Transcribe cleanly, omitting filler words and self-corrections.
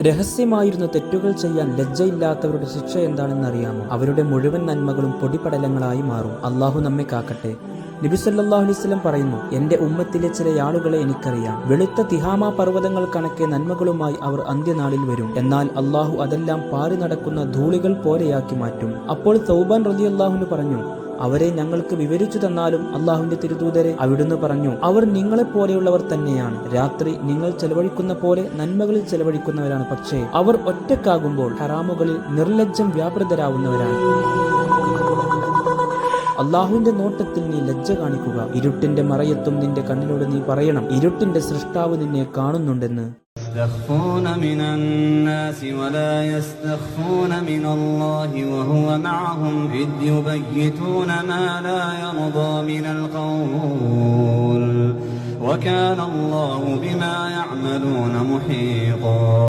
രഹസ്യമായിരുന്ന തെറ്റുകൾ ചെയ്യാൻ ലജ്ജയില്ലാത്തവരുടെ ശിക്ഷ എന്താണെന്നറിയാമോ? അവരുടെ മുഴുവൻ നന്മകളും പൊടിപടലങ്ങളായി മാറും. അള്ളാഹു നമ്മെ കാക്കട്ടെ. നബി സല്ലല്ലാഹു അലൈഹി വസല്ലം പറയുന്നു, എന്റെ ഉമ്മത്തിലെ ചില ആളുകളെ എനിക്കറിയാം. വെളുത്ത തിഹാമ പർവ്വതങ്ങൾ കണക്കെ നന്മകളുമായി അവർ അന്ത്യനാളിൽ വരും. എന്നാൽ അള്ളാഹു അതെല്ലാം പാറി നടക്കുന്ന ധൂളികൾ പോലെയാക്കി മാറ്റും. അപ്പോൾ തൗബാൻ റളിയല്ലാഹു അൻഹു പറഞ്ഞു, അവരെ ഞങ്ങൾക്ക് വിവരിച്ചു തന്നാലും അള്ളാഹുവിന്റെ തിരുദൂതരെ. അവിടുന്ന് പറഞ്ഞു, അവർ നിങ്ങളെപ്പോലെയുള്ളവർ തന്നെയാണ്. രാത്രി നിങ്ങൾ ചെലവഴിക്കുന്ന പോലെ നന്മകളിൽ ചെലവഴിക്കുന്നവരാണ്. പക്ഷേ അവർ ഒറ്റക്കാകുമ്പോൾ ഹറാമുകളിൽ നിർലജ്ജം വ്യാപൃതരാവുന്നവരാണ്. അള്ളാഹുവിന്റെ നോട്ടത്തിൽ നീ ലജ്ജ കാണിക്കുക. ഇരുട്ടിന്റെ മറയത്തും നിന്റെ കണ്ണിനോട് നീ പറയണം, ഇരുട്ടിന്റെ സൃഷ്ടാവ് നിന്നെ കാണുന്നുണ്ടെന്ന്. يستخفون من الناس ولا يستخفون من الله وهو معهم إذ يبيتون ما لا يرضى من القول وكان الله بما يعملون محيطا.